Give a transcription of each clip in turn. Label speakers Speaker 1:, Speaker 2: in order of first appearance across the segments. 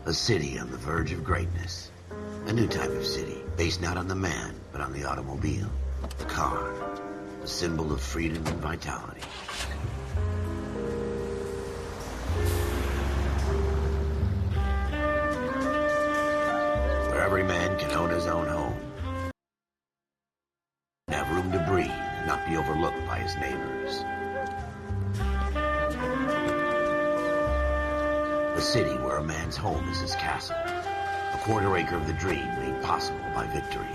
Speaker 1: A city on the verge of greatness. A new type of city, based not on the man, but on the automobile. The car. The symbol of freedom and vitality. Where every man can own his own home. And have room to breathe and not be overlooked by his neighbors. A city where a man's home is his castle. A quarter acre of the dream made possible by victory.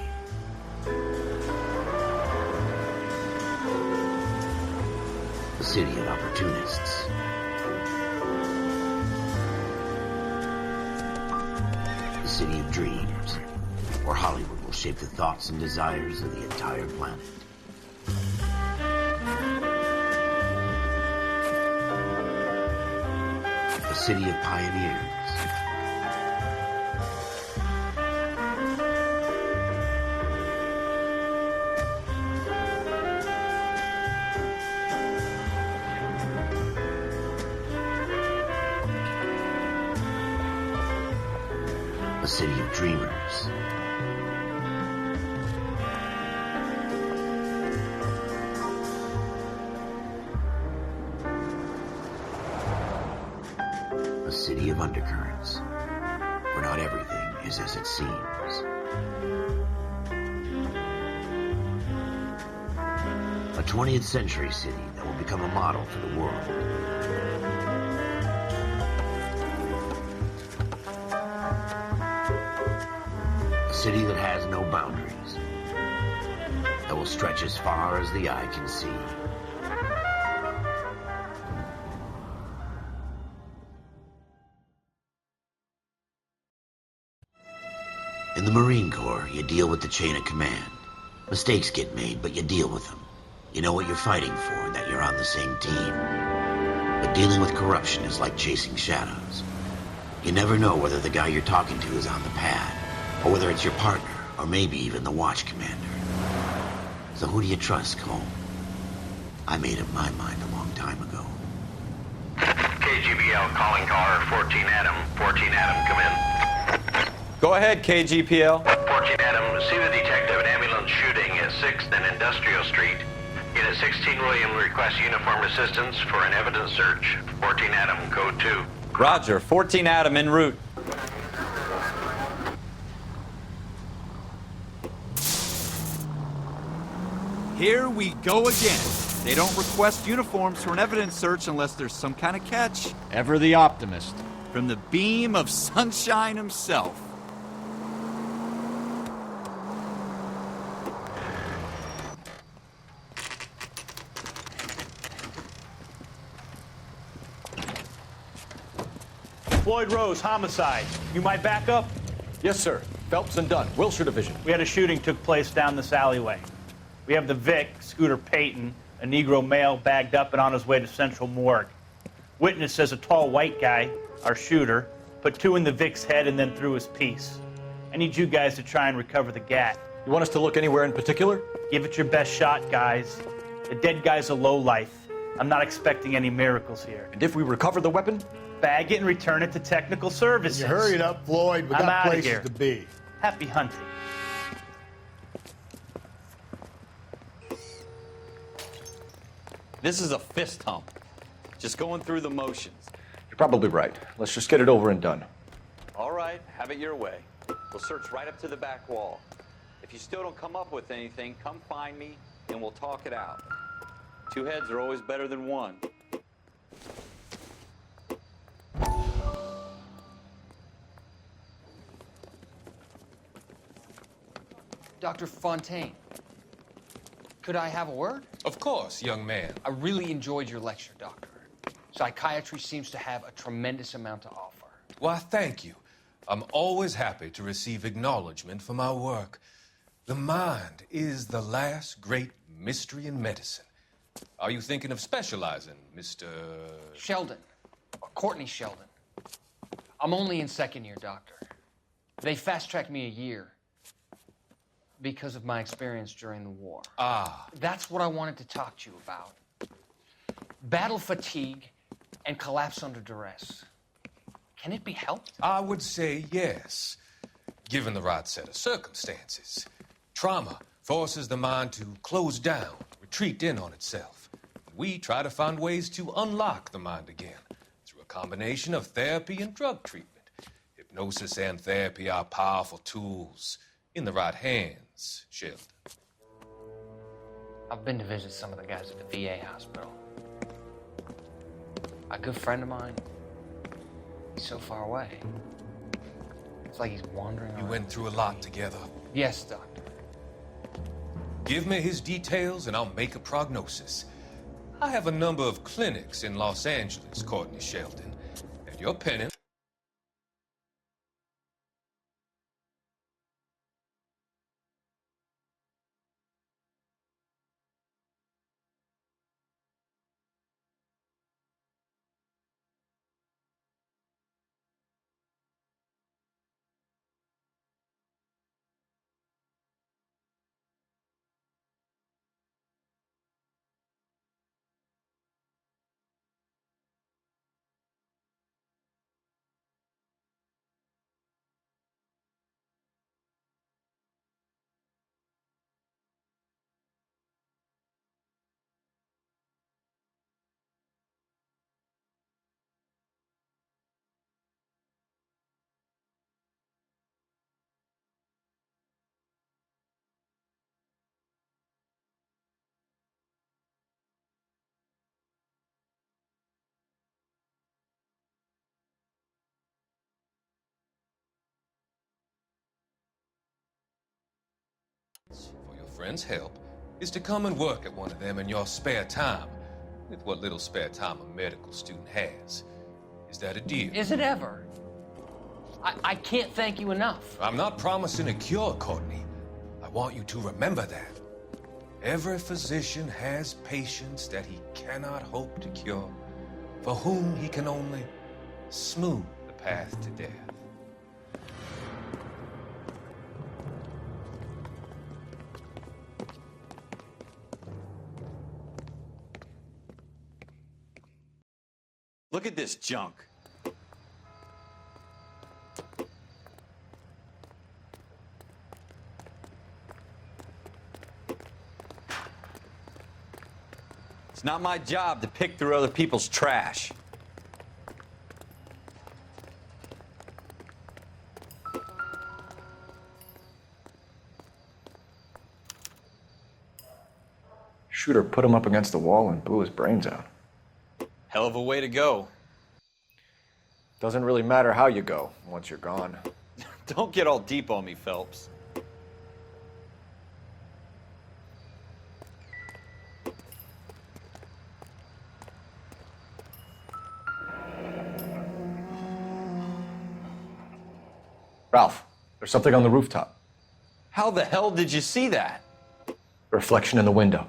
Speaker 1: A city of opportunists. A city of dreams, where Hollywood will shape the thoughts and desires of the entire planet. A city of pioneers. A city of dreamers. A city of undercurrents, where not everything is as it seems. A 20th century city that will become a model for the world. A city that has no boundaries, that will stretch as far as the eye can see. In the Marine Corps, you deal with the chain of command. Mistakes get made, but you deal with them. You know what you're fighting for, and that you're on the same team. But dealing with corruption is like chasing shadows. You never know whether the guy you're talking to is on the pad, or whether it's your partner, or maybe even the watch commander. So who do you trust, Cole? I made up my mind a long time ago.
Speaker 2: KGBL calling car 14 Adam. 14 Adam, come in.
Speaker 3: Go ahead, KGPL.
Speaker 2: 14 Adam, see the detective, an ambulance shooting at 6th and Industrial Street. Unit 16 William requests uniformed assistance for an evidence search. 14 Adam, code 2.
Speaker 3: Roger, 14 Adam en route.
Speaker 4: Here we go again. They don't request uniforms for an evidence search unless there's some kind of catch.
Speaker 5: Ever the optimist.
Speaker 4: From the beam of sunshine himself.
Speaker 6: Floyd Rose, homicide. You might back up?
Speaker 7: Yes, sir. Phelps and Dunn, Wilshire Division.
Speaker 6: We had a shooting took place down this alleyway. We have the Vic, Scooter Payton, a Negro male bagged up and on his way to Central Morgue. Witness says a tall white guy, our shooter, put 2 in the Vic's head and then threw his piece. I need you guys to try and recover the gat.
Speaker 7: You want us to look anywhere in particular?
Speaker 6: Give it your best shot, guys. The dead guy's a lowlife. I'm not expecting any miracles here.
Speaker 7: And if we recover the weapon?
Speaker 6: Bag it and return it to technical services.
Speaker 8: You hurried up, Floyd. We
Speaker 6: I'm
Speaker 8: got
Speaker 6: outta
Speaker 8: places
Speaker 6: here.
Speaker 8: to be.
Speaker 6: Happy hunting.
Speaker 3: This is a fist hump. Just going through the motions.
Speaker 7: You're probably right. Let's just get it over and done.
Speaker 3: All right, have it your way. We'll search right up to the back wall. If you still don't come up with anything, come find me and we'll talk it out. 2 heads are always better than 1.
Speaker 9: Dr. Fontaine, could I have a word?
Speaker 10: Of course, young man.
Speaker 9: I really enjoyed your lecture, Doctor. Psychiatry seems to have a tremendous amount to offer.
Speaker 10: Why, thank you. I'm always happy to receive acknowledgement for my work. The mind is the last great mystery in medicine. Are you thinking of specializing, Mr.
Speaker 9: Sheldon, or Courtney Sheldon. I'm only in 2nd year, Doctor. They fast-tracked me a year because of my experience during the war.
Speaker 10: Ah.
Speaker 9: That's what I wanted to talk to you about. Battle fatigue and collapse under duress. Can it be helped?
Speaker 10: I would say yes, given the right set of circumstances. Trauma forces the mind to close down, retreat in on itself. We try to find ways to unlock the mind again through a combination of therapy and drug treatment. Hypnosis and therapy are powerful tools in the right hands, Sheldon.
Speaker 9: I've been to visit some of the guys at the VA hospital. A good friend of mine, he's so far away. It's like he's wandering
Speaker 10: You
Speaker 9: around.
Speaker 10: went through a lot together.
Speaker 9: Yes, Doctor.
Speaker 10: Give me his details and I'll make a prognosis. I have a number of clinics in Los Angeles, Courtney Sheldon, and your penance. For your friend's help is to come and work at one of them in your spare time, with what little spare time a medical student has. Is that a deal?
Speaker 9: Is it ever? I can't thank you enough.
Speaker 10: I'm not promising a cure, Courtney. I want you to remember that. Every physician has patients that he cannot hope to cure, for whom he can only smooth the path to death.
Speaker 4: Look at this junk. It's not my job to pick through other people's trash.
Speaker 7: Shooter put him up against the wall and blew his brains out.
Speaker 4: Hell of a way to go.
Speaker 7: Doesn't really matter how you go once you're gone.
Speaker 4: Don't get all deep on me, Phelps.
Speaker 7: Ralph, there's something on the rooftop.
Speaker 4: How the hell did you see that?
Speaker 7: A reflection in the window.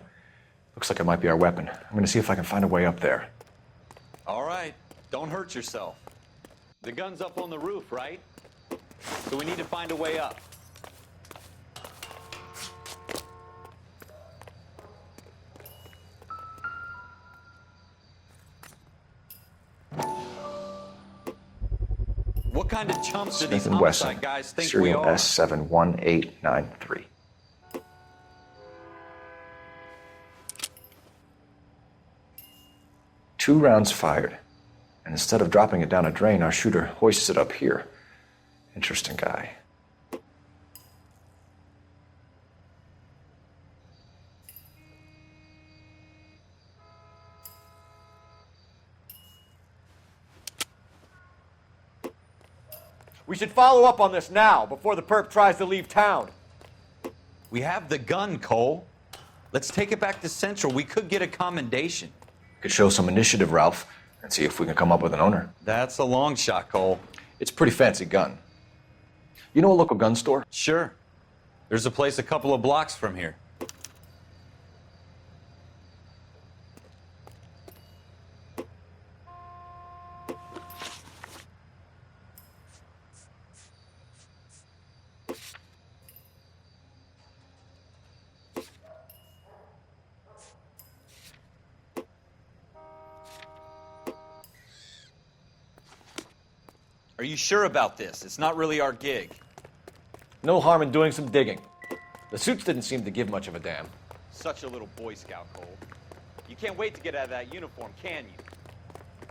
Speaker 7: Looks like it might be our weapon. I'm gonna see if I can find a way up there.
Speaker 4: All right, don't hurt yourself. The gun's up on the roof, right? So we need to find a way up. What kind of chumps do these
Speaker 7: Smith and Wesson,
Speaker 4: homicide guys think we
Speaker 7: serial
Speaker 4: are?
Speaker 7: S71893. Two rounds fired. And instead of dropping it down a drain, our shooter hoists it up here. Interesting guy. We should follow up on this now, before the perp tries to leave town.
Speaker 4: We have the gun, Cole. Let's take it back to Central. We could get a commendation.
Speaker 7: Could show some initiative, Ralph, and see if we can come up with an owner.
Speaker 4: That's a long shot, Cole.
Speaker 7: It's a pretty fancy gun. You know a local gun store?
Speaker 4: Sure. There's a place a couple of blocks from here. Are you sure about this? It's not really our gig.
Speaker 7: No harm in doing some digging. The suits didn't seem to give much of a damn.
Speaker 4: Such a little Boy Scout, Cole. You can't wait to get out of that uniform, can you?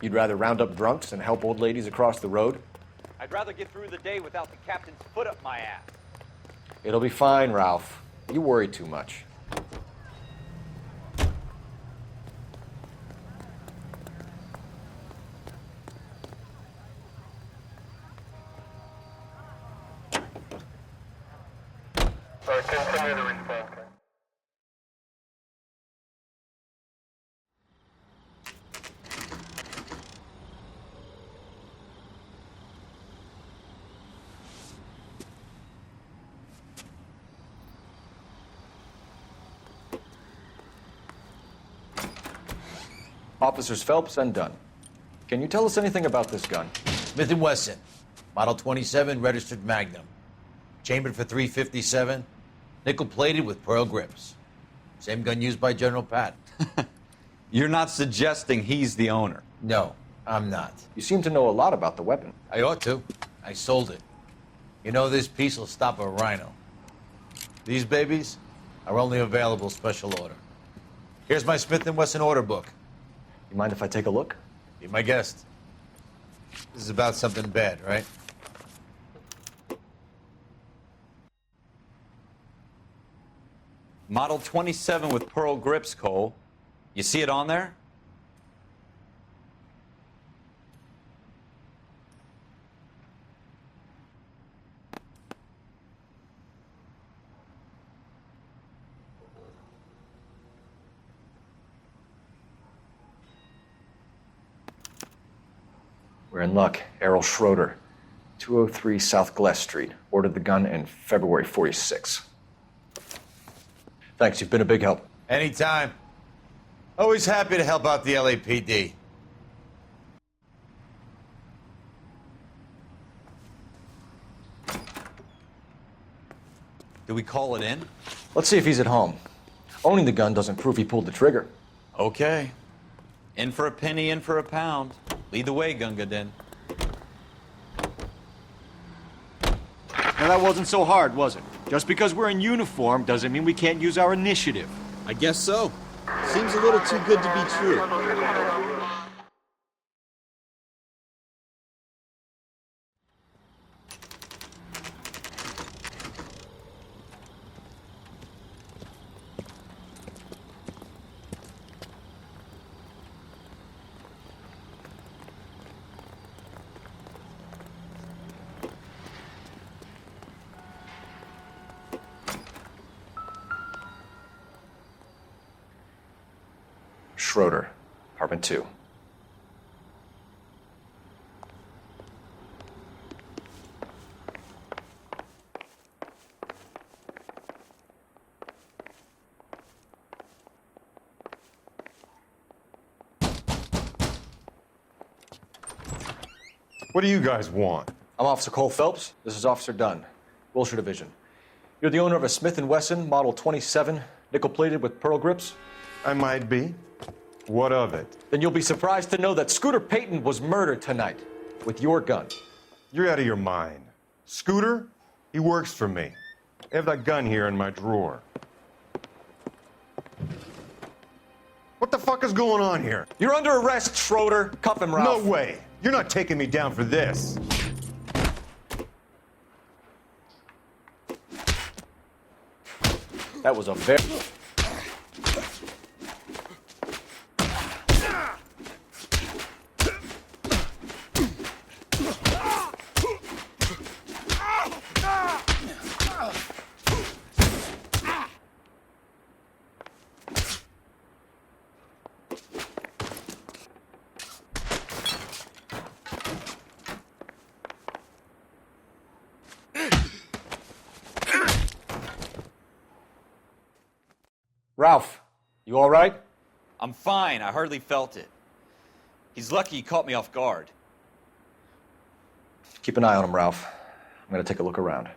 Speaker 7: You'd rather round up drunks and help old ladies across the road?
Speaker 4: I'd rather get through the day without the captain's foot up my ass.
Speaker 7: It'll be fine, Ralph. You worry too much.
Speaker 5: Continue to respond.
Speaker 7: Officers Phelps and Dunn. Can you tell us anything about this gun?
Speaker 1: Smith & Wesson, Model 27, registered Magnum. Chambered for .357, nickel-plated with pearl grips. Same gun used by General Patton.
Speaker 4: You're not suggesting he's the owner.
Speaker 1: No, I'm not.
Speaker 7: You seem to know a lot about the weapon.
Speaker 1: I ought to. I sold it. You know, this piece will stop a rhino. These babies are only available special order. Here's my Smith & Wesson order book.
Speaker 7: You mind if I take a look?
Speaker 1: Be my guest. This is about something bad, right?
Speaker 4: Model 27 with pearl grips, Cole. You see it on there?
Speaker 7: We're in luck. Errol Schroeder, 203 South Glass Street. Ordered the gun in February '46. Thanks, you've been a big help.
Speaker 1: Anytime. Always happy to help out the LAPD.
Speaker 4: Do we call it in?
Speaker 7: Let's see if he's at home. Owning the gun doesn't prove he pulled the trigger.
Speaker 4: Okay. In for a penny, in for a pound. Lead the way, Gunga Din.
Speaker 8: Now that wasn't so hard, was it? Just because we're in uniform doesn't mean we can't use our initiative.
Speaker 11: I guess so. Seems a little too good to be true.
Speaker 7: Schroeder, apartment 2.
Speaker 12: What do you guys want?
Speaker 7: I'm Officer Cole Phelps. This is Officer Dunn, Wilshire Division. You're the owner of a Smith & Wesson Model 27, nickel-plated with pearl grips?
Speaker 12: I might be. What of it?
Speaker 7: Then you'll be surprised to know that Scooter Payton was murdered tonight with your gun.
Speaker 12: You're out of your mind. Scooter? He works for me. I have that gun here in my drawer. What the fuck is going on here?
Speaker 7: You're under arrest, Schroeder. Cuff him, Ralph.
Speaker 12: No way. You're not taking me down for this.
Speaker 7: That was a very... Ralph, you all right?
Speaker 4: I'm fine. I hardly felt it. He's lucky he caught me off guard.
Speaker 7: Keep an eye on him, Ralph. I'm going to take a look around.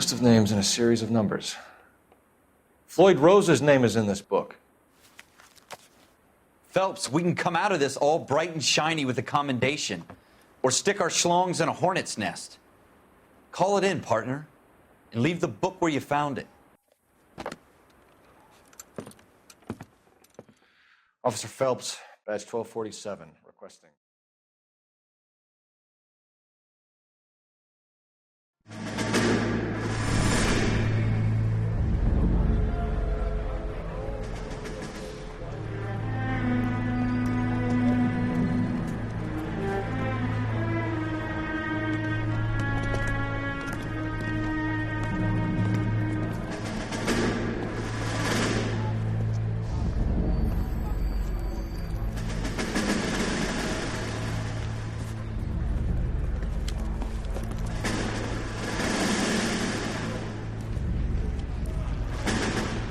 Speaker 7: List of names and a series of numbers. Floyd Rose's name is in this book.
Speaker 4: Phelps, we can come out of this all bright and shiny with a commendation, or stick our schlongs in a hornet's nest. Call it in, partner, and leave the book where you found it.
Speaker 7: Officer Phelps, badge 1247, requesting.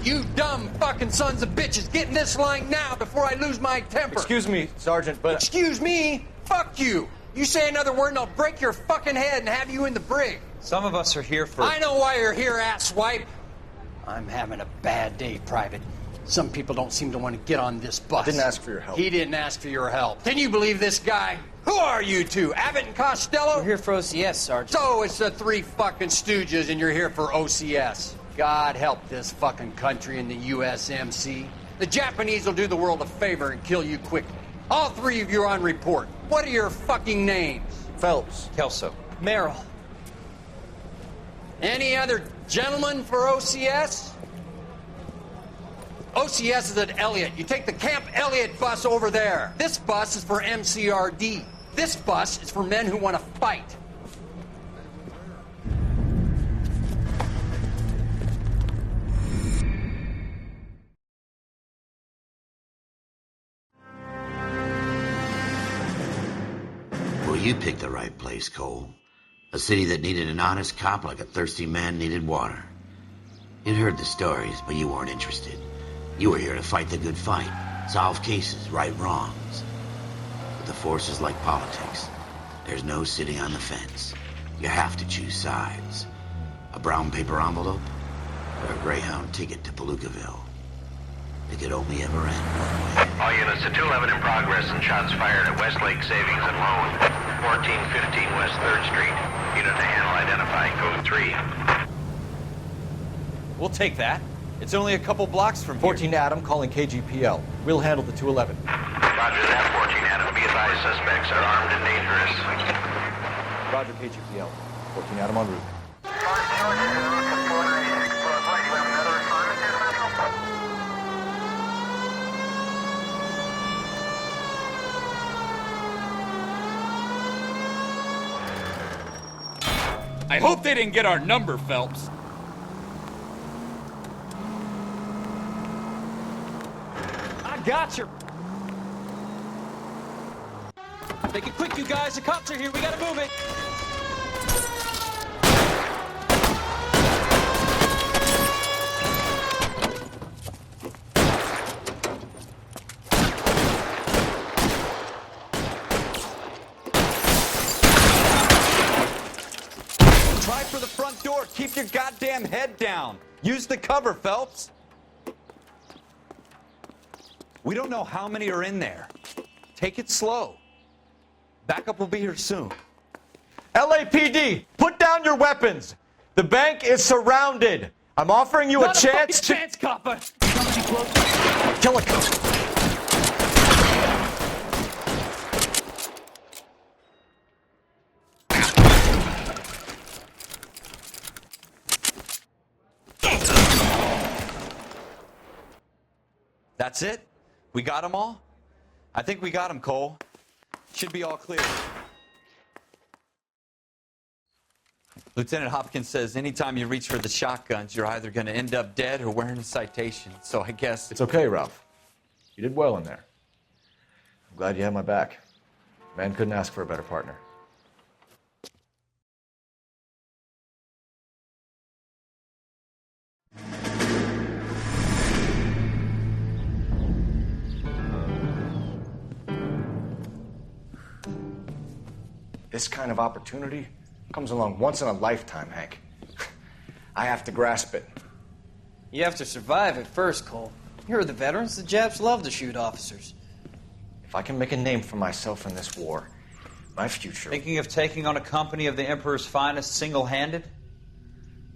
Speaker 9: You dumb fucking sons of bitches, get in this line now before I lose my temper.
Speaker 7: Excuse me, Sergeant, but...
Speaker 9: Excuse me? Fuck you. You say another word and I'll break your fucking head and have you in the brig.
Speaker 4: Some of us are here for...
Speaker 9: I know why you're here, asswipe. I'm having a bad day, Private. Some people don't seem to want to get on this bus.
Speaker 7: I didn't ask for your help.
Speaker 9: He didn't ask for your help. Can you believe this guy? Who are you two? Abbott and Costello?
Speaker 13: We're here for OCS, Sergeant.
Speaker 9: So it's the three fucking stooges and you're here for OCS. God help this fucking country and the USMC. The Japanese will do the world a favor and kill you quickly. All three of you are on report. What are your fucking names?
Speaker 7: Phelps.
Speaker 4: Kelso.
Speaker 13: Merrill.
Speaker 9: Any other gentlemen for OCS? OCS is at Elliott. You take the Camp Elliott bus over there. This bus is for MCRD. This bus is for men who want to fight.
Speaker 1: Well, you picked the right place, Cole. A city that needed an honest cop like a thirsty man needed water. You'd heard the stories, but you weren't interested. You were here to fight the good fight, solve cases, right wrongs. But the force is like politics. There's no sitting on the fence. You have to choose sides. A brown paper envelope or a Greyhound ticket to Palookaville. It could only ever end one way.
Speaker 2: All units to 211 in progress and shots fired at Westlake Savings and Loan, 1415 West 3rd Street. Unit to handle identify code 3.
Speaker 4: We'll take that. It's only a couple blocks from here.
Speaker 7: 14 Adam calling KGPL. We'll handle the 211.
Speaker 2: Roger that, 14 Adam. Be advised, suspects are armed and dangerous.
Speaker 7: Roger, KGPL. 14 Adam en route.
Speaker 14: I hope they didn't get our number, Phelps.
Speaker 4: I got you.
Speaker 14: Make it quick, you guys. The cops are here. We gotta move it.
Speaker 4: Try for the front door. Keep your goddamn head down. Use the cover, Phelps. We don't know how many are in there. Take it slow. Backup will be here soon.
Speaker 7: LAPD, put down your weapons. The bank is surrounded. I'm offering you a chance to...
Speaker 14: chance, copper.
Speaker 7: Kill a cop.
Speaker 4: That's it? We got them all? I think we got them, Cole. Should be all clear. Lieutenant Hopkins says anytime you reach for the shotguns, you're either going to end up dead or wearing a citation. So I guess...
Speaker 7: It's okay, Ralph. You did well in there. I'm glad you had my back. Man couldn't ask for a better partner. This kind of opportunity comes along once in a lifetime, Hank. I have to grasp it.
Speaker 13: You have to survive it first, Cole. Here are the veterans. The Japs love to shoot officers.
Speaker 7: If I can make a name for myself in this war, my future...
Speaker 4: Thinking of taking on a company of the Emperor's finest single-handed?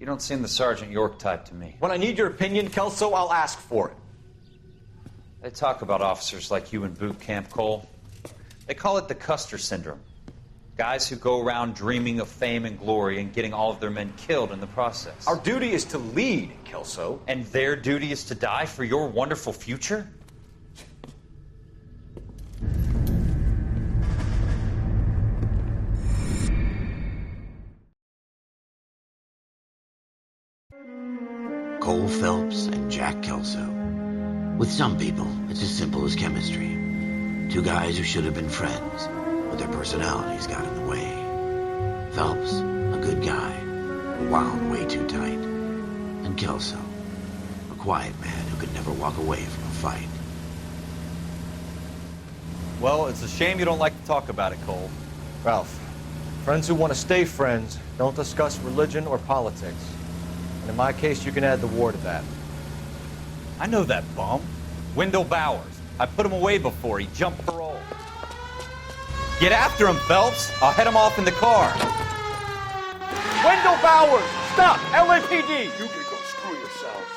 Speaker 4: You don't seem the Sergeant York type to me.
Speaker 7: When I need your opinion, Kelso, I'll ask for it.
Speaker 4: They talk about officers like you in boot camp, Cole. They call it the Custer syndrome. Guys who go around dreaming of fame and glory and getting all of their men killed in the process.
Speaker 7: Our duty is to lead, Kelso.
Speaker 4: And their duty is to die for your wonderful future?
Speaker 1: Cole Phelps and Jack Kelso. With some people, it's as simple as chemistry. Two guys who should have been friends, but their personalities got in the way. Phelps, a good guy, wound way too tight. And Kelso, a quiet man who could never walk away from a fight.
Speaker 4: Well, it's a shame you don't like to talk about it, Cole.
Speaker 7: Ralph, friends who want to stay friends don't discuss religion or politics. And in my case, you can add the war to that.
Speaker 4: I know that bum. Wendell Bowers. I put him away before. He jumped parole. Get after him, Phelps. I'll head him off in the car.
Speaker 8: Wendell Bowers! Stop! LAPD! You can go screw yourselves.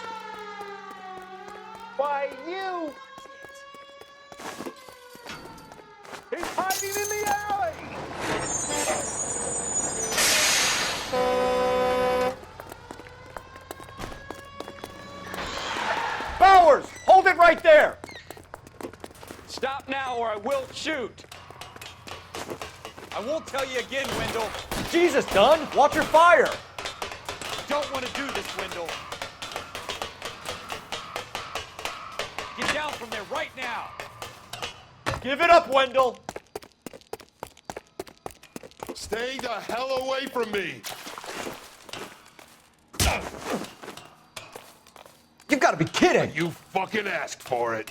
Speaker 8: Why, you! He's hiding in the alley! Bowers! Hold it right there!
Speaker 14: Stop now or I will shoot.
Speaker 4: I won't tell you again, Wendell.
Speaker 8: Jesus, Dunn! Watch your fire!
Speaker 14: Don't want to do this, Wendell. Get down from there right now.
Speaker 8: Give it up, Wendell!
Speaker 12: Stay the hell away from me!
Speaker 7: You've got to be kidding!
Speaker 12: You fucking asked for it.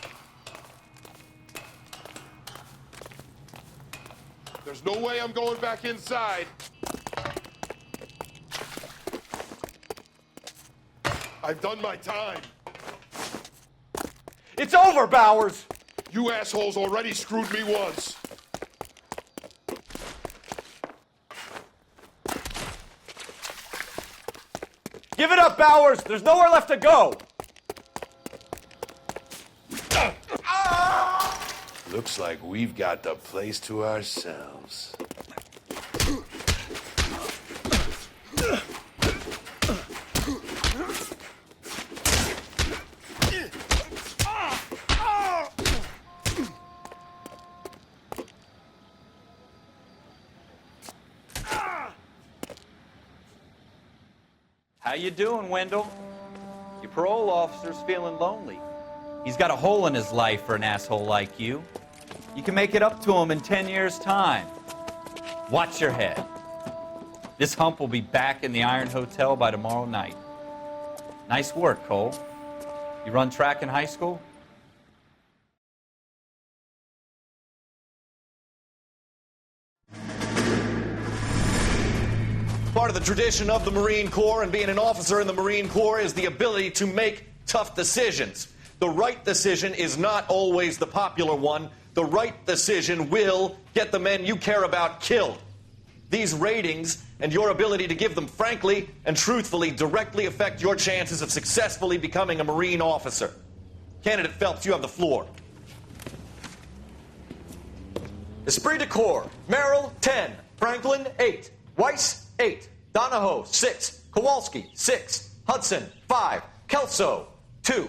Speaker 12: There's no way I'm going back inside. I've done my time.
Speaker 8: It's over, Bowers!
Speaker 12: You assholes already screwed me once.
Speaker 8: Give it up, Bowers! There's nowhere left to go!
Speaker 12: Looks like we've got the place to ourselves.
Speaker 4: How you doing, Wendell? Your parole officer's feeling lonely. He's got a hole in his life for an asshole like you. You can make it up to him in 10 years' time. Watch your head. This hump will be back in the Iron Hotel by tomorrow night. Nice work, Cole. You run track in high school?
Speaker 15: Part of the tradition of the Marine Corps and being an officer in the Marine Corps is the ability to make tough decisions. The right decision is not always the popular one. The right decision will get the men you care about killed. These ratings and your ability to give them frankly and truthfully directly affect your chances of successfully becoming a Marine officer. Candidate Phelps, you have the floor. Esprit de Corps, Merrill, 10. Franklin, 8. Weiss, 8. Donahoe, 6. Kowalski, 6. Hudson, 5. Kelso, 2.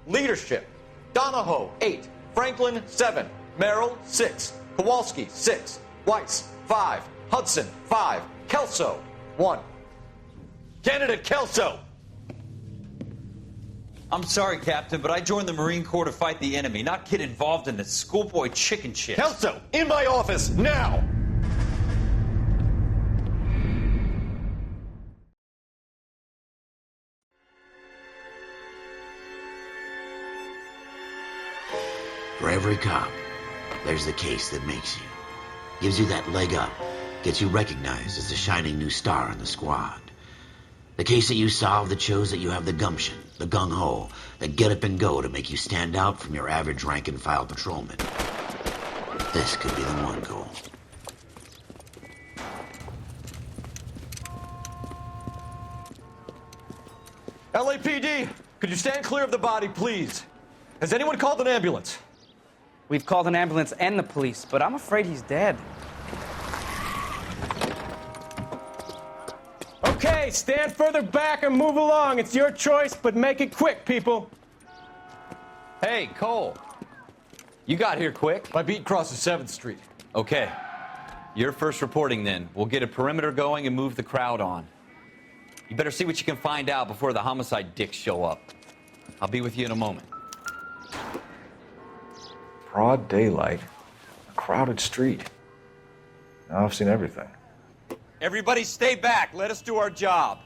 Speaker 15: Leadership, Donahoe, 8. Franklin, 7. Merrill, 6. Kowalski, 6. Weiss, 5. Hudson, 5. Kelso, 1. Candidate Kelso.
Speaker 4: I'm sorry, Captain, but I joined the Marine Corps to fight the enemy, not get involved in this schoolboy chicken shit.
Speaker 15: Kelso, in my office, now!
Speaker 1: For every cop, there's the case that makes you. Gives you that leg up, gets you recognized as the shining new star in the squad. The case that you solved that shows that you have the gumption, the gung-ho, the get up and go to make you stand out from your average rank-and-file patrolman. This could be the one goal.
Speaker 7: LAPD, could you stand clear of the body, please? Has anyone called an ambulance?
Speaker 16: We've called an ambulance and the police, but I'm afraid he's dead.
Speaker 14: Okay, stand further back and move along. It's your choice, but make it quick, people.
Speaker 4: Hey, Cole. You got here quick.
Speaker 7: My beat crosses 7th Street.
Speaker 4: Okay. You're first reporting then. We'll get a perimeter going and move the crowd on. You better see what you can find out before the homicide dicks show up. I'll be with you in a moment.
Speaker 7: Broad daylight, a crowded street. Now I've seen everything.
Speaker 4: Everybody stay back. Let us do our job.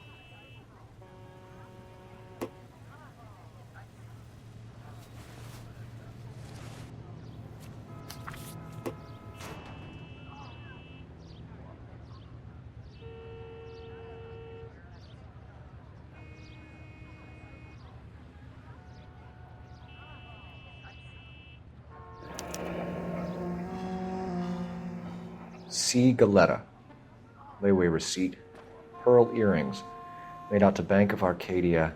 Speaker 7: C. Galetta. Layaway receipt. Pearl earrings. Made out to Bank of Arcadia.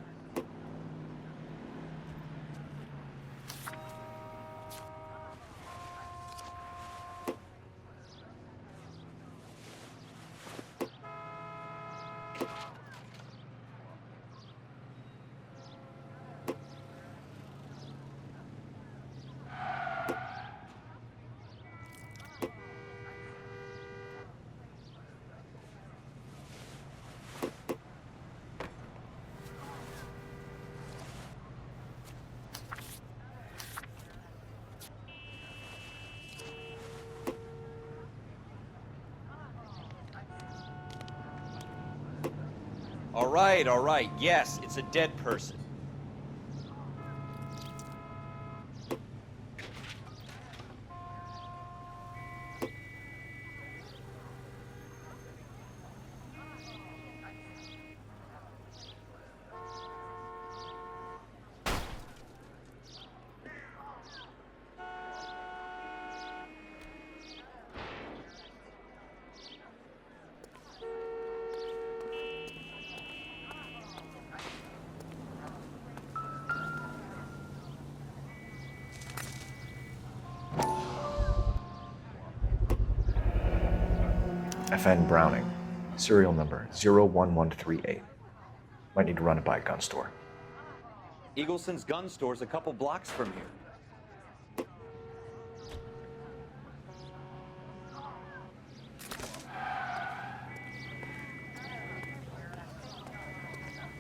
Speaker 4: All right. Yes, it's a dead person.
Speaker 7: FN Browning. Serial number 01138. Might need to run it by a gun store.
Speaker 4: Eagleson's gun store's a couple blocks from here.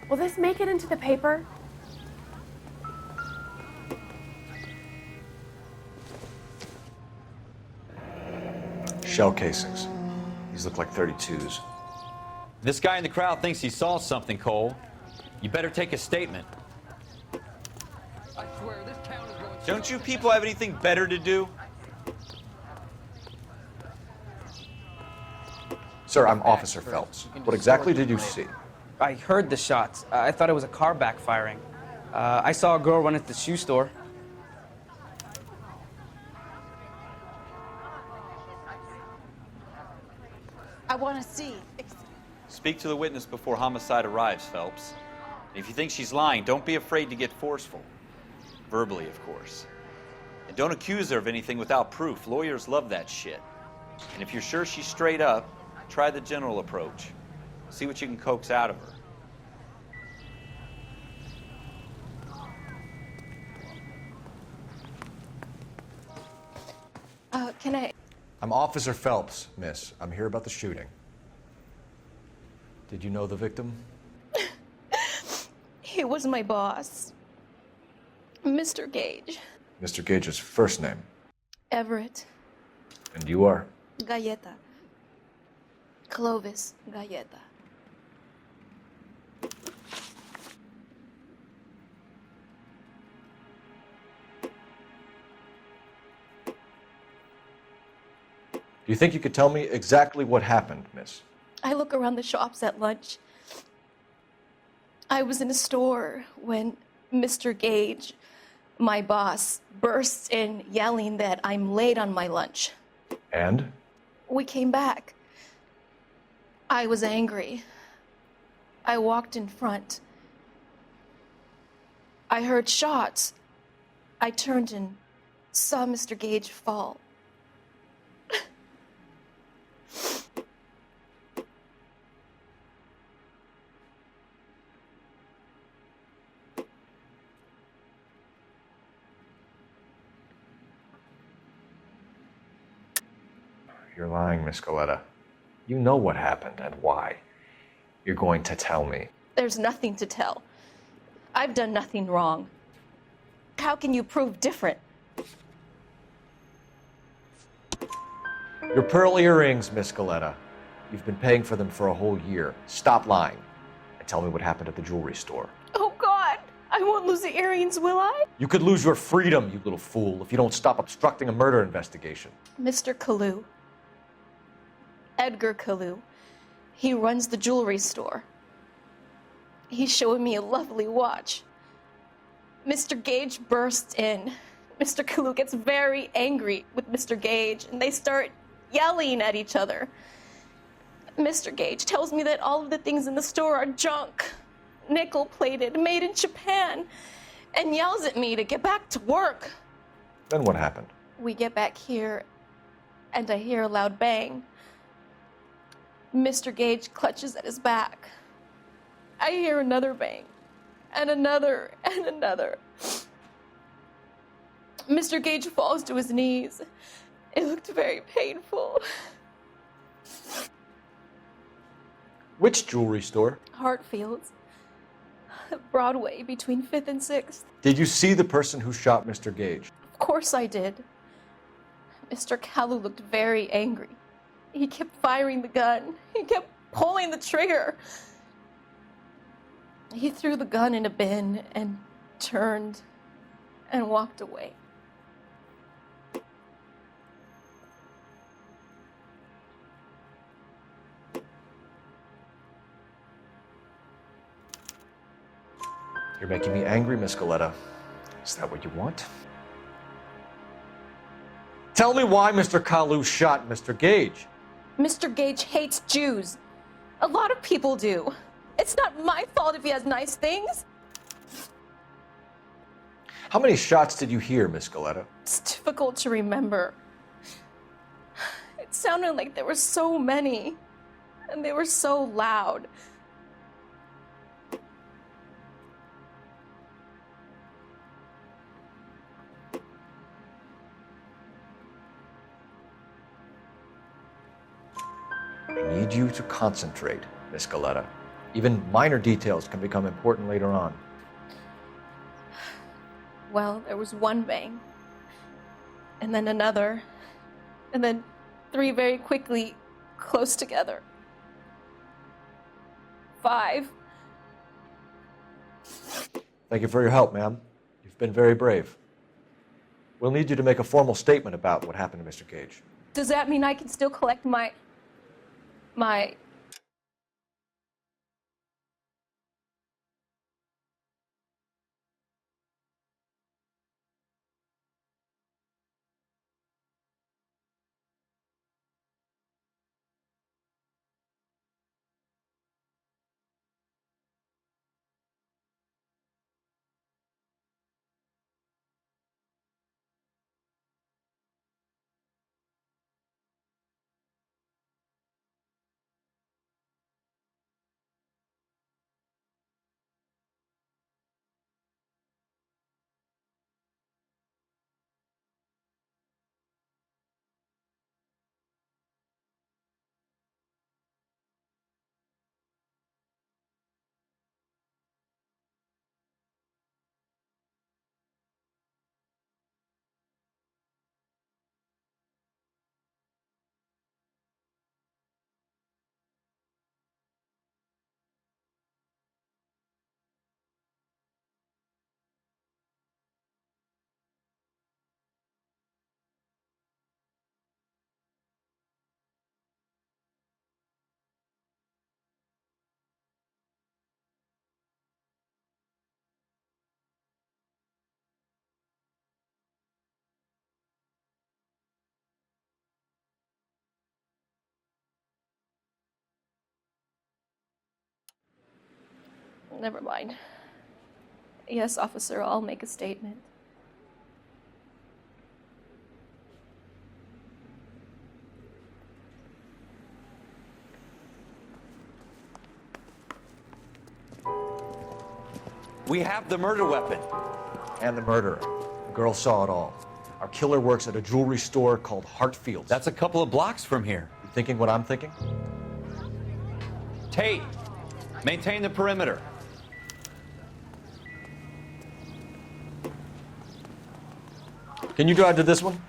Speaker 17: Will this make it into the paper?
Speaker 7: Shell casings. These look like 32s.
Speaker 4: This guy in the crowd thinks he saw something, Cole. You better take a statement.
Speaker 9: I swear this town is going.
Speaker 4: Don't you people have anything better to do?
Speaker 7: Sir, I'm Officer Phelps. What exactly did you see?
Speaker 16: I heard the shots. I thought it was a car backfiring. I saw a girl run at the shoe store.
Speaker 18: I want to see.
Speaker 4: Speak to the witness before homicide arrives, Phelps. If you think she's lying, don't be afraid to get forceful. Verbally, of course. And don't accuse her of anything without proof. Lawyers love that shit. And if you're sure she's straight up, try the general approach. See what you can coax out of her.
Speaker 17: Can I?
Speaker 7: I'm Officer Phelps, miss. I'm here about the shooting. Did you know the victim?
Speaker 17: He was my boss, Mr. Gage.
Speaker 7: Mr. Gage's first name.
Speaker 17: Everett.
Speaker 7: And you are?
Speaker 17: Galleta. Clovis Galleta.
Speaker 7: Do you think you could tell me exactly what happened, miss?
Speaker 17: I look around the shops at lunch. I was in a store when Mr. Gage, my boss, bursts in yelling that I'm late on my lunch.
Speaker 7: And?
Speaker 17: We came back. I was angry. I walked in front. I heard shots. I turned and saw Mr. Gage fall.
Speaker 7: You're lying, Miss Coletta. You know what happened and why. You're going to tell me.
Speaker 17: There's nothing to tell. I've done nothing wrong. How can you prove different?
Speaker 7: Your pearl earrings, Miss Coletta. You've been paying for them for a whole year. Stop lying and tell me what happened at the jewelry store.
Speaker 17: Oh, God! I won't lose the earrings, will I?
Speaker 7: You could lose your freedom, you little fool, if you don't stop obstructing a murder investigation.
Speaker 17: Mr. Kalu. Edgar Kalu. He runs the jewelry store. He's showing me a lovely watch. Mr. Gage bursts in. Mr. Kalu gets very angry with Mr. Gage, and they start yelling at each other. Mr. Gage tells me that all of the things in the store are junk, nickel-plated, made in Japan, and yells at me to get back to work.
Speaker 7: Then what happened?
Speaker 17: We get back here, and I hear a loud bang. Mr. Gage clutches at his back. I hear another bang, and another, and another. Mr. Gage falls to his knees. It looked very painful.
Speaker 7: Which jewelry store?
Speaker 17: Hartfield's. Broadway, between 5th and 6th.
Speaker 7: Did you see the person who shot Mr. Gage?
Speaker 17: Of course I did. Mr. Kalu looked very angry. He kept firing the gun. He kept pulling the trigger. He threw the gun in a bin and turned and walked away.
Speaker 7: You're making me angry, Miss Coletta. Is that what you want? Tell me why Mr. Kalu shot Mr. Gage.
Speaker 17: Mr. Gage hates Jews. A lot of people do. It's not my fault if he has nice things.
Speaker 7: How many shots did you hear, Miss Coletta?
Speaker 17: It's difficult to remember. It sounded like there were so many, and they were so loud.
Speaker 7: I need you to concentrate, Miss Coletta. Even minor details can become important later on.
Speaker 17: Well, there was one bang, and then another, and then 3 very quickly, close together. 5.
Speaker 7: Thank you for your help, ma'am. You've been very brave. We'll need you to make a formal statement about what happened to Mr. Gage.
Speaker 17: Does that mean I can still collect my Never mind. Yes, officer, I'll make a statement.
Speaker 3: We have the murder weapon.
Speaker 7: And the murderer. The girl saw it all. Our killer works at a jewelry store called Hartfield's.
Speaker 3: That's a couple of blocks from here.
Speaker 7: You thinking what I'm thinking?
Speaker 3: Tate, maintain the perimeter.
Speaker 7: Can you drive to this one?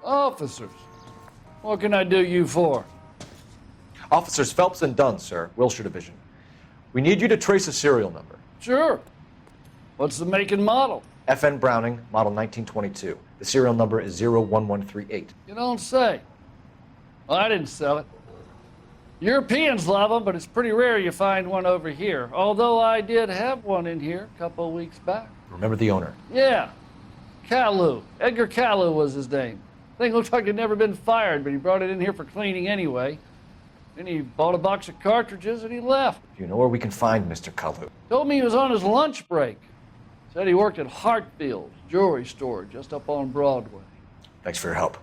Speaker 19: Officers, what can I do you for?
Speaker 7: Officers Phelps and Dunn, sir, Wilshire Division. We need you to trace a serial number.
Speaker 19: Sure. What's the make and model?
Speaker 7: FN Browning, model 1922. The serial number is 01138.
Speaker 19: You don't say. Well, I didn't sell it. Europeans love them, but it's pretty rare you find one over here. Although I did have one in here a couple of weeks back.
Speaker 7: Remember the owner?
Speaker 19: Yeah. Kalu. Edgar Kalu was his name. Thing looked like he'd never been fired, but he brought it in here for cleaning anyway. Then he bought a box of cartridges and he left.
Speaker 7: Do you know where we can find Mr. Kalu?
Speaker 19: Told me he was on his lunch break. Said he worked at Hartfield's jewelry store just up on Broadway.
Speaker 7: Thanks for your help.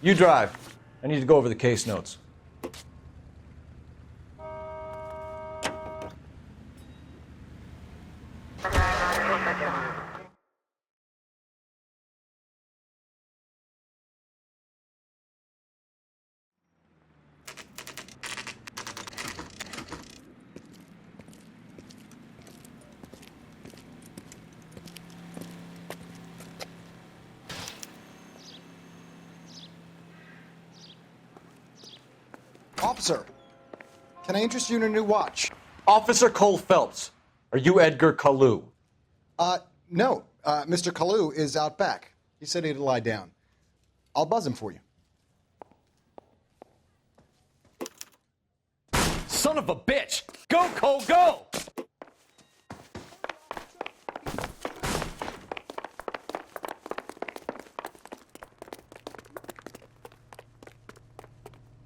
Speaker 7: You drive. I need to go over the case notes.
Speaker 20: Officer, can I interest you in a new watch?
Speaker 7: Officer Cole Phelps, are you Edgar Kalu?
Speaker 20: No. Mr. Kalu is out back. He said he'd lie down. I'll buzz him for you.
Speaker 3: Son of a bitch! Go, Cole, go!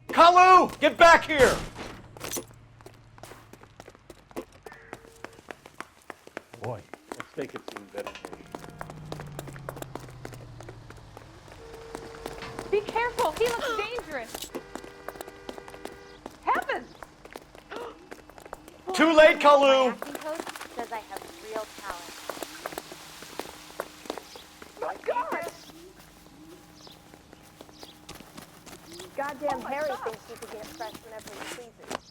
Speaker 7: Kalu, get back here!
Speaker 6: Boy, let's take it to investigation.
Speaker 18: Be careful. He looks dangerous. Heavens!
Speaker 7: Too late, Kalu!
Speaker 21: Acting coach says I have real talent.
Speaker 18: My God!
Speaker 21: Goddamn Harry thinks he can get fresh whenever he pleases.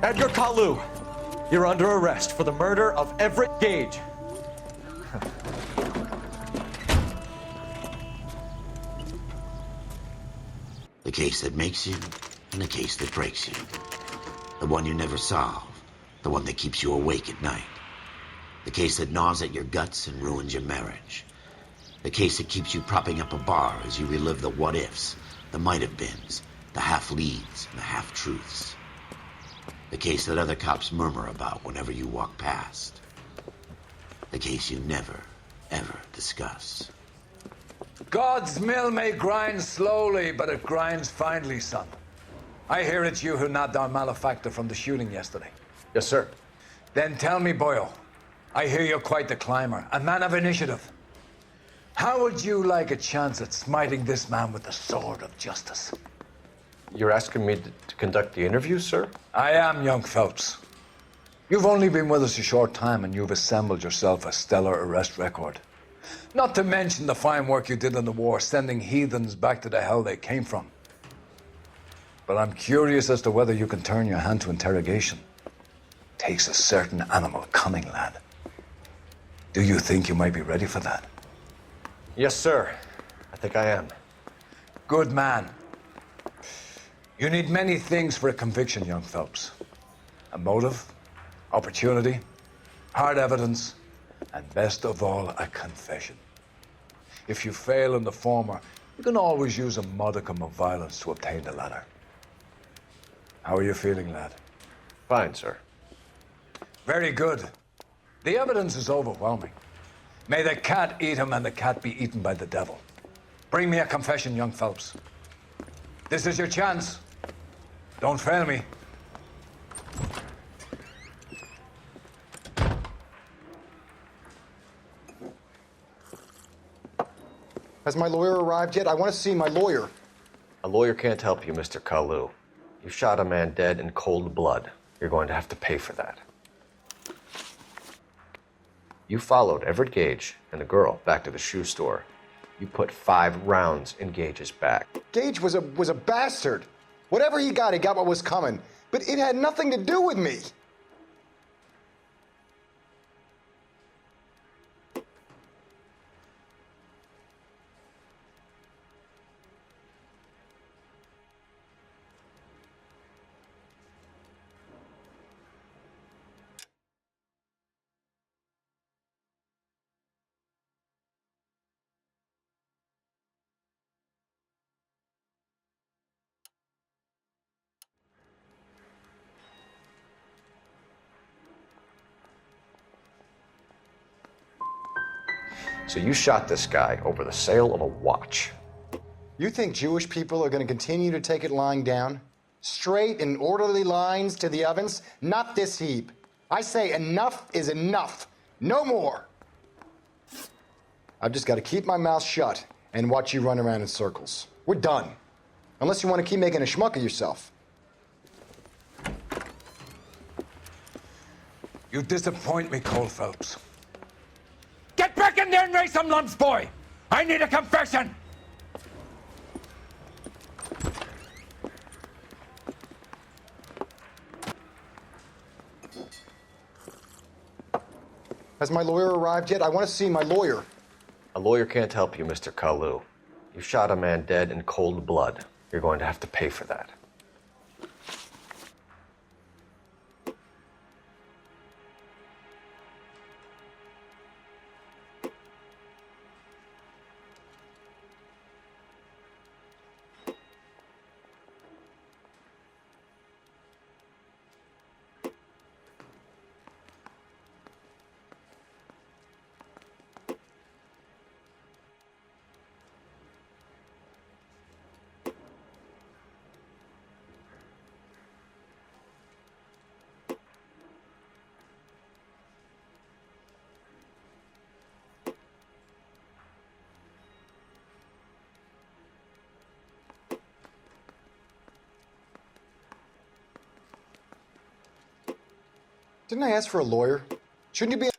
Speaker 7: Edgar Kalu, you're under arrest for the murder of Everett Gage.
Speaker 1: The case that makes you and the case that breaks you. The one you never solve. The one that keeps you awake at night. The case that gnaws at your guts and ruins your marriage. The case that keeps you propping up a bar as you relive the what-ifs, the might-have-beens, the half-leads, and the half-truths. The case that other cops murmur about whenever you walk past. The case you never, ever discuss.
Speaker 22: God's mill may grind slowly, but it grinds finely, son. I hear it's you who nabbed our malefactor from the shooting yesterday.
Speaker 7: Yes, sir.
Speaker 22: Then tell me, Boyle, I hear you're quite the climber, a man of initiative. How would you like a chance at smiting this man with the sword of justice?
Speaker 7: You're asking me to conduct the interview, sir?
Speaker 22: I am, young Phelps. You've only been with us a short time and you've assembled yourself a stellar arrest record. Not to mention the fine work you did in the war, sending heathens back to the hell they came from. But I'm curious as to whether you can turn your hand to interrogation. takes a certain animal cunning, lad. Do you think you might be ready for that?
Speaker 7: Yes, sir. I think I am.
Speaker 22: Good man. You need many things for a conviction, young Phelps. A motive, opportunity, hard evidence, and best of all, a confession. If you fail in the former, you can always use a modicum of violence to obtain the latter. How are you feeling, lad?
Speaker 7: Fine, sir.
Speaker 22: Very good. The evidence is overwhelming. May the cat eat him and the cat be eaten by the devil. Bring me a confession, young Phelps. This is your chance. Don't fail me.
Speaker 20: Has my lawyer arrived yet? I want to see my lawyer.
Speaker 7: A lawyer can't help you, Mr. Kalu. You shot a man dead in cold blood. You're going to have to pay for that. You followed Everett Gage and the girl back to the shoe store. You put 5 rounds in Gage's back.
Speaker 20: Gage was a bastard. Whatever he got what was coming. But it had nothing to do with me.
Speaker 7: So you shot this guy over the sale of a watch.
Speaker 20: You think Jewish people are going to continue to take it lying down? Straight in orderly lines to the ovens? Not this heap. I say enough is enough. No more. I've just got to keep my mouth shut and watch you run around in circles. We're done. Unless you want to keep making a schmuck of yourself.
Speaker 22: You disappoint me, Cole Phelps. Get back in there and raise some lumps, boy! I need a confession!
Speaker 20: Has my lawyer arrived yet? I want to see my lawyer.
Speaker 7: A lawyer can't help you, Mr. Kalu. You shot a man dead in cold blood. You're going to have to pay for that.
Speaker 20: Didn't I ask for a lawyer? Shouldn't you be...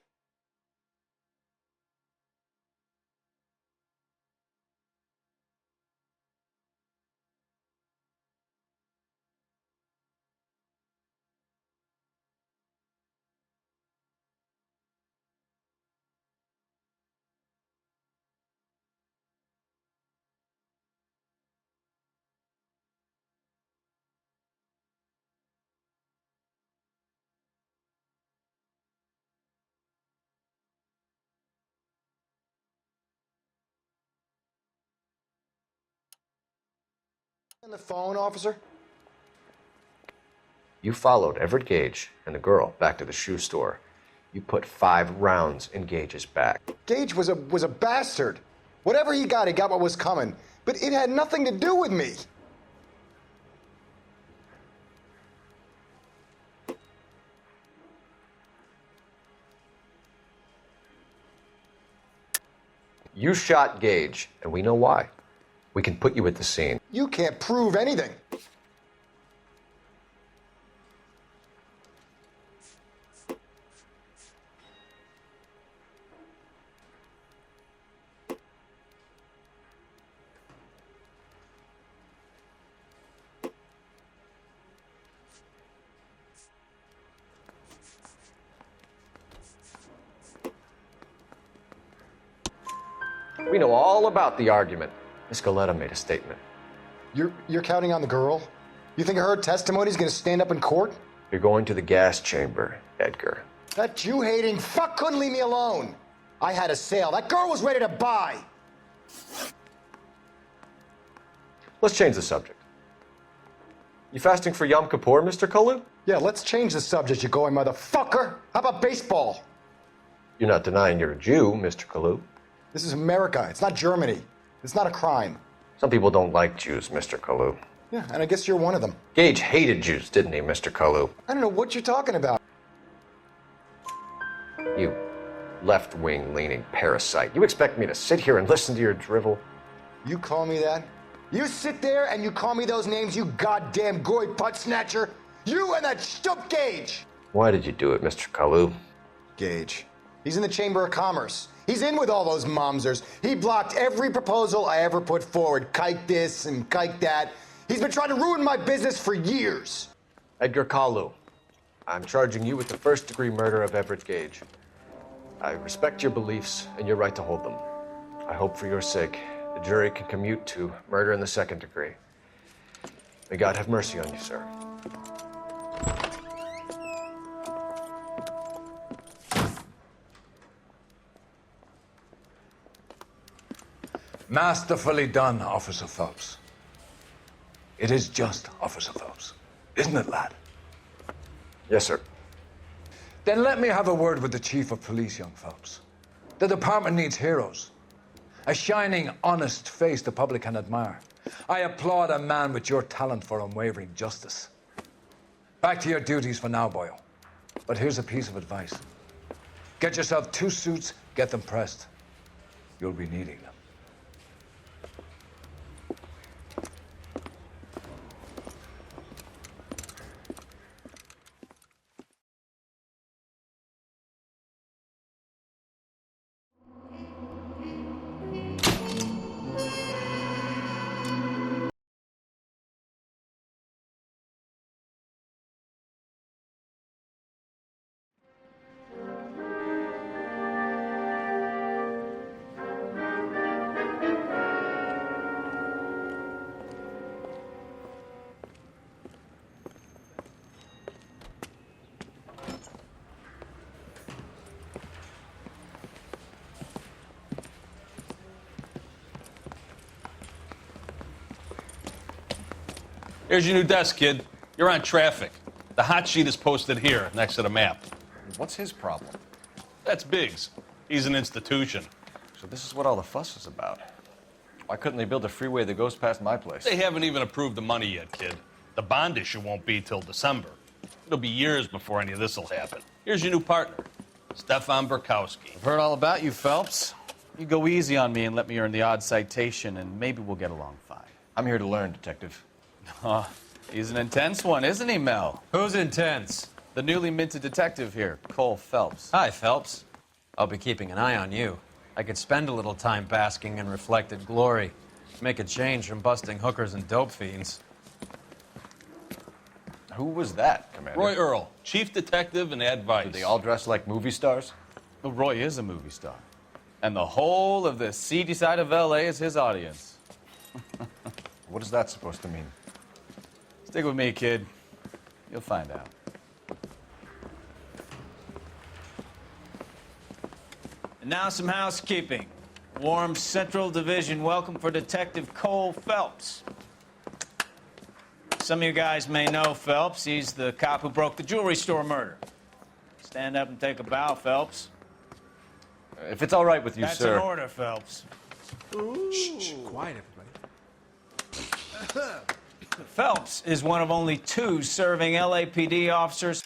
Speaker 20: on the phone, officer?
Speaker 7: You followed Everett Gage and the girl back to the shoe store. You put 5 rounds in Gage's back.
Speaker 20: Gage was a bastard. Whatever he got what was coming. But it had nothing to do with me.
Speaker 7: You shot Gage, and we know why. We can put you at the scene.
Speaker 20: You can't prove anything.
Speaker 7: We know all about the argument. Miss Goleta made a statement.
Speaker 20: You're counting on the girl? You think her testimony's gonna stand up in court?
Speaker 7: You're going to the gas chamber, Edgar.
Speaker 20: That Jew-hating fuck couldn't leave me alone. I had a sale. That girl was ready to buy.
Speaker 7: Let's change the subject. You fasting for Yom Kippur, Mr. Kalu?
Speaker 20: Yeah, let's change the subject, you going motherfucker. How about baseball?
Speaker 7: You're not denying you're a Jew, Mr. Kalu.
Speaker 20: This is America. It's not Germany. It's not a crime.
Speaker 7: Some people don't like Jews, Mr. Kalu.
Speaker 20: Yeah, and I guess you're one of them.
Speaker 7: Gage hated Jews, didn't he, Mr. Kalu?
Speaker 20: I don't know what you're talking about.
Speaker 7: You left-wing leaning parasite. You expect me to sit here and listen to your drivel?
Speaker 20: You call me that? You sit there and you call me those names, you goddamn goy putt snatcher? You and that stump Gage!
Speaker 7: Why did you do it, Mr. Kalu?
Speaker 20: Gage. He's in the Chamber of Commerce. He's in with all those momsers. He blocked every proposal I ever put forward. Kike this and kike that. He's been trying to ruin my business for years.
Speaker 7: Edgar Kalu, I'm charging you with the first-degree murder of Everett Gage. I respect your beliefs and your right to hold them. I hope for your sake the jury can commute to murder in the second degree. May God have mercy on you, sir.
Speaker 22: Masterfully done, Officer Phelps. It is just, Officer Phelps. Isn't it, lad?
Speaker 7: Yes, sir.
Speaker 22: Then let me have a word with the Chief of Police, young Phelps. The department needs heroes. A shining, honest face the public can admire. I applaud a man with your talent for unwavering justice. Back to your duties for now, boyo. But here's a piece of advice. Get yourself 2 suits, get them pressed. You'll be needing them.
Speaker 5: Here's your new desk, kid. You're on traffic. The hot sheet is posted here, next to the map.
Speaker 7: What's his problem?
Speaker 5: That's Biggs. He's an institution.
Speaker 7: So this is what all the fuss is about. Why couldn't they build a freeway that goes past my place?
Speaker 5: They haven't even approved the money yet, kid. The bond issue won't be till December. It'll be years before any of this will happen. Here's your new partner, Stefan Burkowski.
Speaker 4: I've heard all about you, Phelps. You go easy on me and let me earn the odd citation, and maybe we'll get along fine.
Speaker 7: I'm here to learn, Detective.
Speaker 4: Oh, he's an intense one, isn't he, Mel?
Speaker 13: Who's intense?
Speaker 4: The newly minted detective here, Cole Phelps.
Speaker 13: Hi, Phelps. I'll be keeping an eye on you. I could spend a little time basking in reflected glory. Make a change from busting hookers and dope fiends.
Speaker 7: Who was that, Commander?
Speaker 5: Roy Earl, chief detective and advice.
Speaker 7: Do they all dress like movie stars?
Speaker 4: Well, Roy is a movie star. And the whole of the seedy side of L.A. is his audience.
Speaker 7: What is that supposed to mean?
Speaker 4: Stick with me, kid. You'll find out. And now some housekeeping. Warm Central Division welcome for Detective Cole Phelps. Some of you guys may know Phelps. He's the cop who broke the jewelry store murder. Stand up and take a bow, Phelps.
Speaker 7: If it's all right with you,
Speaker 4: That's
Speaker 7: sir.
Speaker 4: That's an order, Phelps.
Speaker 11: Shh, quiet, everybody.
Speaker 4: Phelps is one of only 2 serving LAPD officers.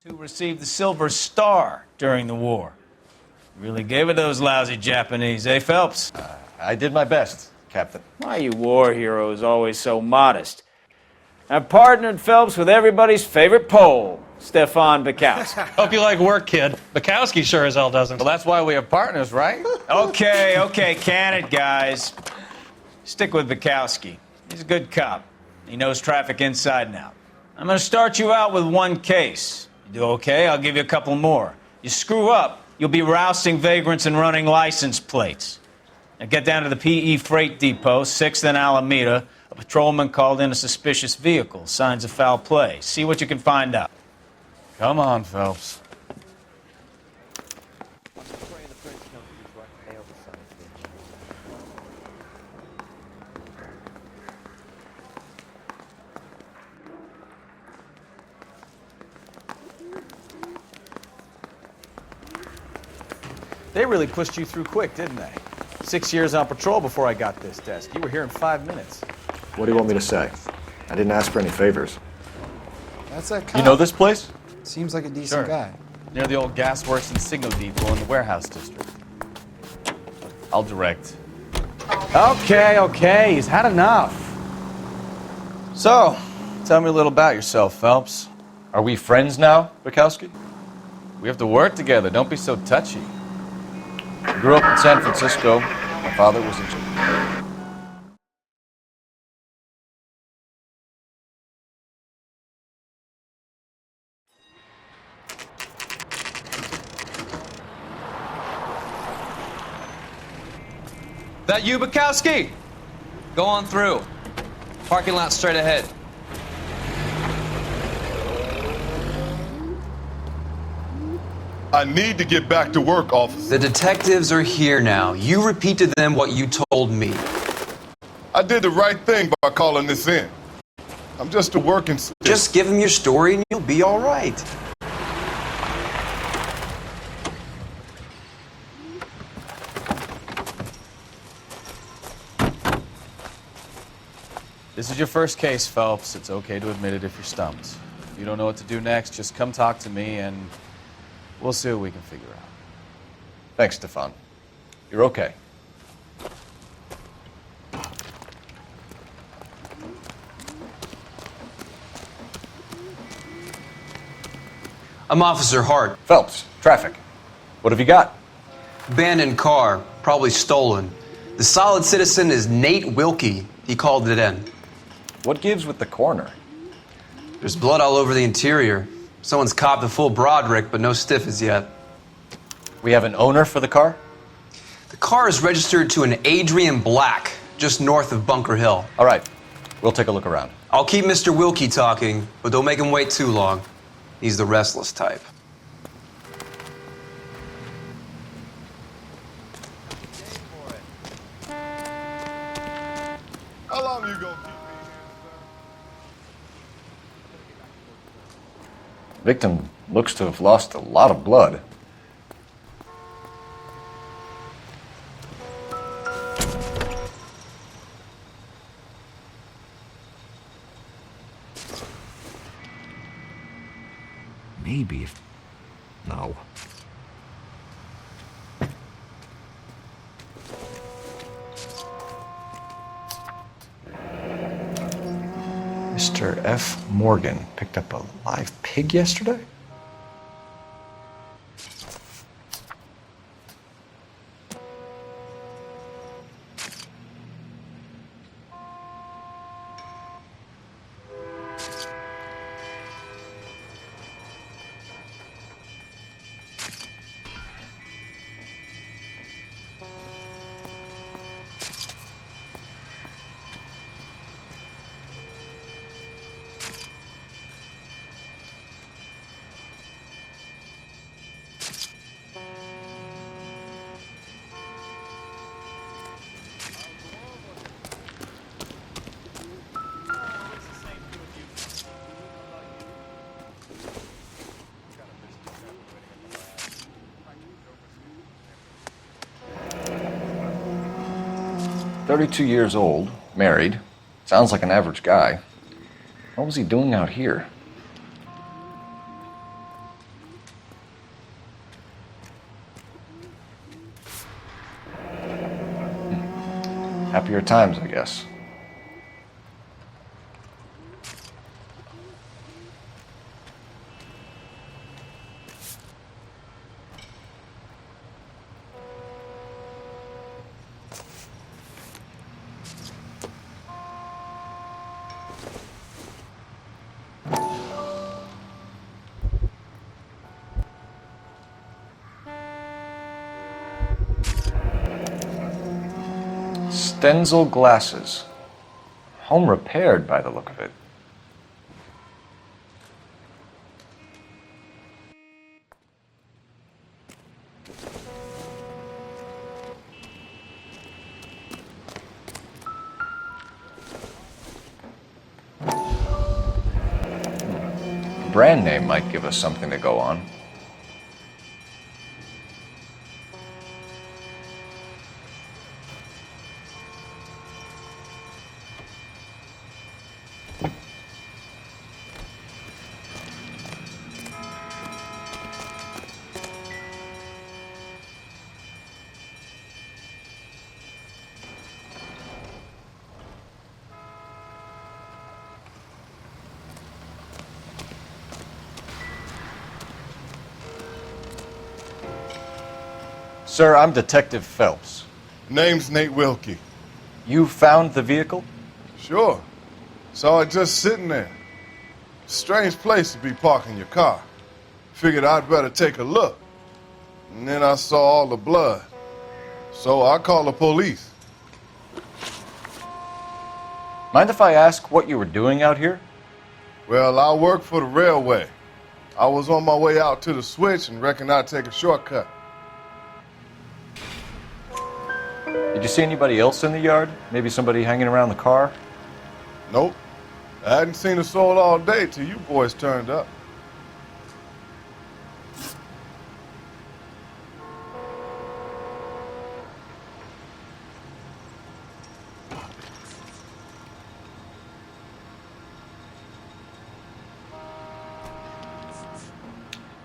Speaker 4: Who received the Silver Star during the war. Really gave it those lousy Japanese, eh, Phelps?
Speaker 8: I did my best, Captain.
Speaker 2: Why you war heroes always so modest? I've partnered Phelps with everybody's favorite Pole, Stefan Bukowski.
Speaker 5: Hope you like work, kid. Bukowski sure as hell doesn't.
Speaker 4: Well, that's why we have partners, right? Okay, can it, guys. Stick with Bukowski. He's a good cop. He knows traffic inside and out. I'm gonna start you out with one case. You do okay, I'll give you a couple more. You screw up, you'll be rousting vagrants and running license plates. Now get down to the PE Freight Depot, 6th and Alameda. A patrolman called in a suspicious vehicle. Signs of foul play. See what you can find out.
Speaker 5: Come on, Phelps.
Speaker 10: They really pushed you through quick, didn't they? 6 years on patrol before I got this desk. You were here in 5 minutes.
Speaker 7: What do you want me to say? I didn't ask for any favors.
Speaker 11: That's that cop.
Speaker 8: You know this place?
Speaker 11: Seems like a decent guy.
Speaker 10: Near the old gasworks and signal depot in the warehouse district. I'll direct. Okay, he's had enough. So, tell me a little about yourself, Phelps.
Speaker 8: Are we friends now, Bukowski?
Speaker 10: We have to work together. Don't be so touchy.
Speaker 8: I grew up in San Francisco. My father was in jail.
Speaker 13: That you, Bukowski? Go on through. Parking lot straight ahead.
Speaker 12: I need to get back to work, officer.
Speaker 23: The detectives are here now. You repeat to them what you told me.
Speaker 12: I did the right thing by calling this in. I'm just a working stick.
Speaker 23: Just give them your story and you'll be all right.
Speaker 10: This is your first case, Phelps. It's okay to admit it if you're stumped. If you don't know what to do next, just come talk to me and we'll see what we can figure out.
Speaker 8: Thanks, Stefan. You're okay.
Speaker 23: I'm Officer Hart.
Speaker 8: Phelps, traffic. What have you got?
Speaker 23: Abandoned car, probably stolen. The solid citizen is Nate Wilkie. He called it in.
Speaker 8: What gives with the coroner?
Speaker 23: There's blood all over the interior. Someone's copped a full Broderick, but no stiff as yet.
Speaker 8: We have an owner for the car?
Speaker 23: The car is registered to an Adrian Black, just north of Bunker Hill.
Speaker 8: All right, we'll take a look around.
Speaker 23: I'll keep Mr. Wilkie talking, but don't make him wait too long. He's the restless type.
Speaker 12: How long you gonna keep me
Speaker 8: Victim looks to have lost a lot of blood.
Speaker 24: Maybe if... No.
Speaker 8: Mr. F. Morgan picked up a live pig yesterday? "32 years old, married. Sounds like an average guy. What was he doing out here?"
Speaker 7: Happier times, I guess. Stenzel glasses. Home repaired by the look of it. Brand name might give us something to go on. Sir, I'm Detective Phelps.
Speaker 12: Name's Nate Wilkie.
Speaker 7: You found the vehicle?
Speaker 12: Sure. Saw it just sitting there. Strange place to be parking your car. Figured I'd better take a look. And then I saw all the blood. So I called the police.
Speaker 7: Mind if I ask what you were doing out here?
Speaker 12: Well, I work for the railway. I was on my way out to the switch and reckoned I'd take a shortcut.
Speaker 7: Did you see anybody else in the yard? Maybe somebody hanging around the car?
Speaker 12: Nope. I hadn't seen a soul all day till you boys turned up.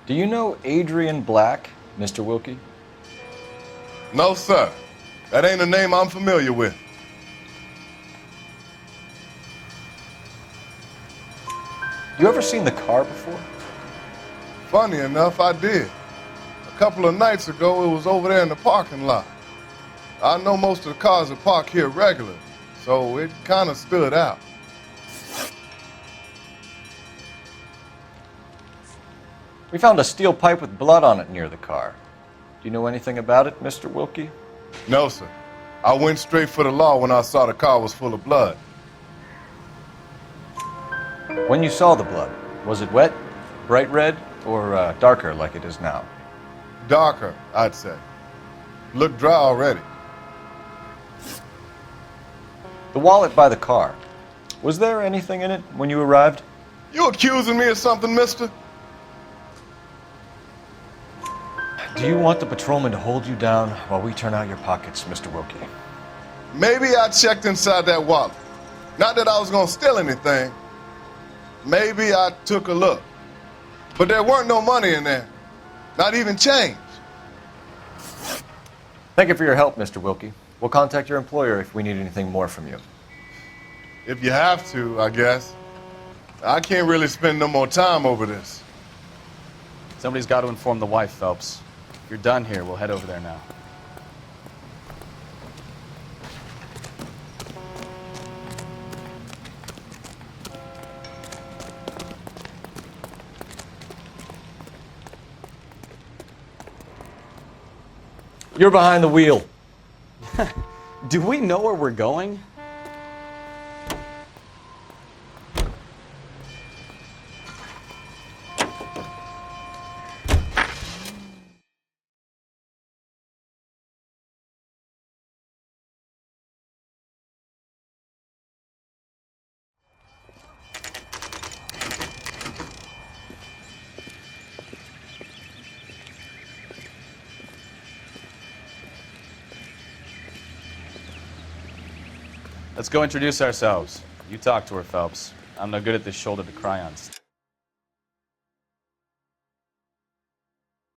Speaker 7: Do you know Adrian Black, Mr. Wilkie?
Speaker 12: No, sir. That ain't a name I'm familiar with.
Speaker 7: You ever seen the car before?
Speaker 12: Funny enough, I did. A couple of nights ago, it was over there in the parking lot. I know most of the cars are parked here regular, so it kind of stood out.
Speaker 7: We found a steel pipe with blood on it near the car. Do you know anything about it, Mr. Wilkie?
Speaker 12: No, sir. I went straight for the law when I saw the car was full of blood.
Speaker 7: When you saw the blood, was it wet, bright red, or darker like it is now?
Speaker 12: Darker, I'd say. Looked dry already.
Speaker 7: The wallet by the car. Was there anything in it when you arrived?
Speaker 12: You accusing me of something, mister?
Speaker 7: Do you want the patrolman to hold you down while we turn out your pockets, Mr. Wilkie?
Speaker 12: Maybe I checked inside that wallet. Not that I was gonna steal anything. Maybe I took a look. But there weren't no money in there. Not even change.
Speaker 7: Thank you for your help, Mr. Wilkie. We'll contact your employer if we need anything more from you.
Speaker 12: If you have to, I guess. I can't really spend no more time over this.
Speaker 10: Somebody's got to inform the wife, Phelps. If you're done here, we'll head over there now.
Speaker 7: You're behind the wheel.
Speaker 10: Do we know where we're going? Let's go introduce ourselves. You talk to her, Phelps. I'm no good at this shoulder to cry on stuff.